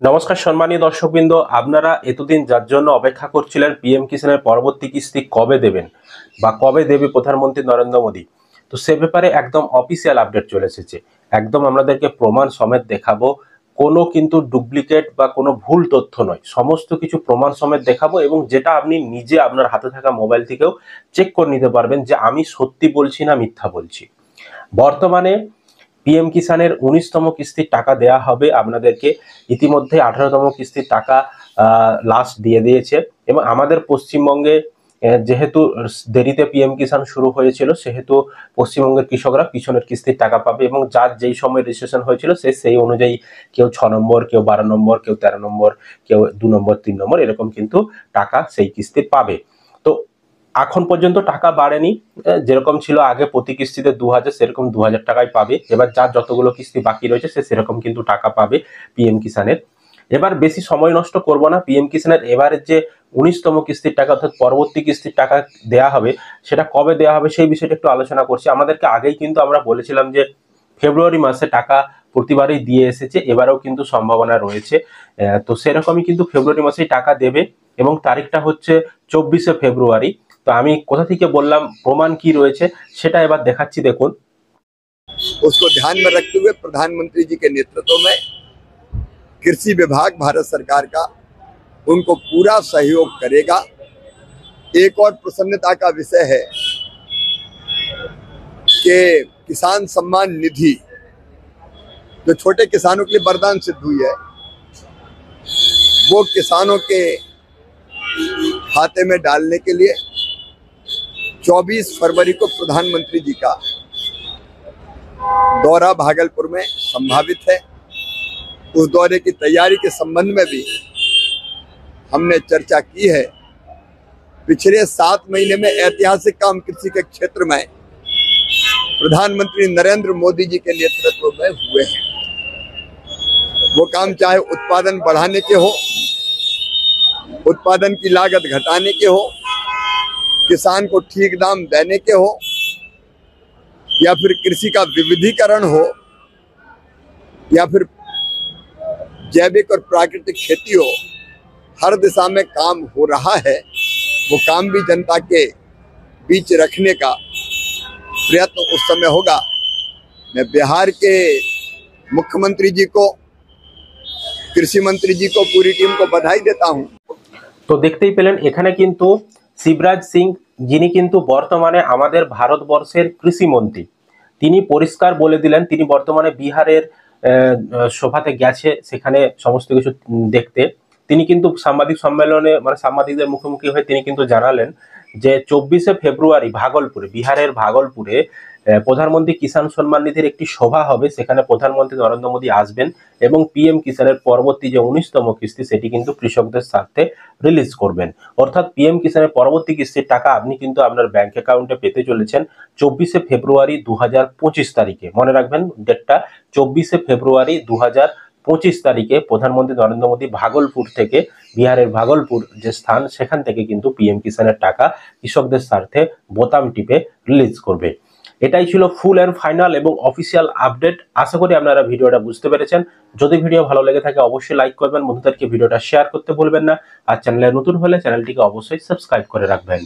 নমস্কার সম্মানীয় দর্শকবৃন্দ, আপনারা এতদিন যার জন্য অপেক্ষা করছিলেন পিএম কিষাণের পরবর্তী কিস্তি কবে দেবেন বা কবে দেবে প্রধানমন্ত্রী নরেন্দ্র মোদী, তো সে ব্যাপারে একদম অফিসিয়াল আপডেট চলে এসেছে। একদম আপনাদেরকে প্রমাণ সমেত দেখাবো, কোনো কিন্তু ডুপ্লিকেট বা কোনো ভুল তথ্য নয়, সমস্ত কিছু প্রমাণ সমেত দেখাবো এবং যেটা আপনি নিজে আপনার হাতে থাকা মোবাইল থেকেও চেক করে নিতে পারবেন যে আমি সত্যি বলছি না মিথ্যা বলছি। বর্তমানে পিএম কিষাণের 19তম কিস্তির টাকা দেয়া হবে আপনাদেরকে। ইতিমধ্যে 18তম কিস্তির টাকা লাস্ট দিয়ে দিয়েছে এবং আমাদের পশ্চিমবঙ্গে যেহেতু দেরিতে পিএম কিষাণ শুরু হয়েছিল, সেহেতু পশ্চিমবঙ্গের কৃষকরা পিছনের কিস্তির টাকা পাবে এবং যার যেই সময় রেজিস্ট্রেশন হয়েছিল সে সেই অনুযায়ী কেউ 6 নম্বর, কেউ 12 নম্বর, কেউ 13 নম্বর, কেউ 2 নম্বর, 3 নম্বর এরকম কিন্তু টাকা সেই কিস্তির পাবে। তো এখন পর্যন্ত টাকা বাড়েনি, যেরকম ছিল আগে প্রতি কিস্তিতে 2000, সেরকম 2000 টাকাই পাবে। এবার যার যতগুলো কিস্তি বাকি রয়েছে সে সেরকম কিন্তু টাকা পাবে পিএম কিষাণের। এবার বেশি সময় নষ্ট করব না, পিএম কিষাণের এবারের যে 19তম কিস্তির টাকা অর্থাৎ পরবর্তী কিস্তির টাকা দেয়া হবে সেটা কবে দেওয়া হবে সেই বিষয়টা একটু আলোচনা করছি। আমাদেরকে আগেই কিন্তু আমরা বলেছিলাম যে ফেব্রুয়ারি মাসে টাকা প্রতিবারই দিয়ে এসেছে, এবারেও কিন্তু সম্ভাবনা রয়েছে। তো সেরকমই কিন্তু ফেব্রুয়ারি মাসেই টাকা দেবে এবং তারিখটা হচ্ছে 24শে ফেব্রুয়ারি। তো আমি কোথা থেকে বললাম, প্রমাণ কি রয়েছে সেটা এবার দেখাচ্ছি, দেখুন। उसको ध्यान में रखते हुए प्रधानमंत्री जी के नेतृत्व में कृषि विभाग भारत सरकार का उनको पूरा सहयोग करेगा। एक और प्रसन्नता का विषय है कि किसान सम्मान निधि जो छोटे किसानों के लिए वरदान सिद्ध हुई है, वो किसानों के खाते में डालने के लिए 24 फरवरी को प्रधानमंत्री जी का दौरा भागलपुर में संभावित है। उस दौरे की तैयारी के संबंध में भी हमने चर्चा की है। पिछले 7 महीने में ऐतिहासिक काम कृषि के क्षेत्र में प्रधानमंत्री नरेंद्र मोदी जी के नेतृत्व में हुए हैं। वो काम चाहे उत्पादन बढ़ाने के हो, उत्पादन की लागत घटाने के हो, किसान को ठीक दाम देने के हो, या फिर कृषि का विविधीकरण हो, या फिर जैविक और प्राकृतिक खेती हो, हर दिशा में काम हो रहा है। वो काम भी जनता के बीच रखने का प्रयत्न उस समय होगा। मैं बिहार के मुख्यमंत्री जी को, कृषि मंत्री जी को, पूरी टीम को बधाई देता हूं। তো দেখতেই পেলেন এখানে কিন্তু শিবরাজ সিং, যিনি কিন্তু বর্তমানে আমাদের ভারতবর্ষের কৃষিমন্ত্রী, তিনি পরিষ্কার বলে দিলেন, তিনি বর্তমানে বিহারের সভাতে গেছে সেখানে সমস্ত কিছু দেখতে। তিনি কিন্তু সাংবাদিক সম্মেলনে মানে সাংবাদিকদের মুখোমুখি হয়ে তিনি কিন্তু জানালেন যে 24শে ফেব্রুয়ারি ভাগলপুরে, বিহারের ভাগলপুরে প্রধানমন্ত্রী কিষাণ সম্মান নিধির একটি সভা হবে, সেখানে প্রধানমন্ত্রী নরেন্দ্র মোদী আসবেন এবং পিএম কিষাণের পরবর্তী যে 19তম কিস্তি সেটি কিন্তু কৃষকদের স্বার্থে রিলিজ করবেন। অর্থাৎ পিএম কিষাণের পরবর্তী কিস্তির টাকা আপনি কিন্তু আপনার ব্যাংক অ্যাকাউন্টে পেতে চলেছেন 24শে ফেব্রুয়ারি 2025 তারিখে। মনে রাখবেন ডেটটা, 24শে ফেব্রুয়ারি 2025 তারিখে প্রধানমন্ত্রী নরেন্দ্র মোদী ভাগলপুর থেকে, বিহারের ভাগলপুর যে স্থান, সেখান থেকে কিন্তু পিএম কিষাণের টাকা কৃষকদের স্বার্থে বোতাম টিপে রিলিজ করবে। এটাই ছিল ফুল এন্ড ফাইনাল এবং অফিসিয়াল আপডেট। আশা করি আপনারা ভিডিওটা বুঝতে পেরেছেন। যদি ভিডিও ভালো লেগে থাকে অবশ্যই লাইক করবেন, বন্ধুদেরকে ভিডিওটা শেয়ার করতে ভুলবেন না, আর চ্যানেলে নতুন হলে চ্যানেলটিকে অবশ্যই সাবস্ক্রাইব করে রাখবেন।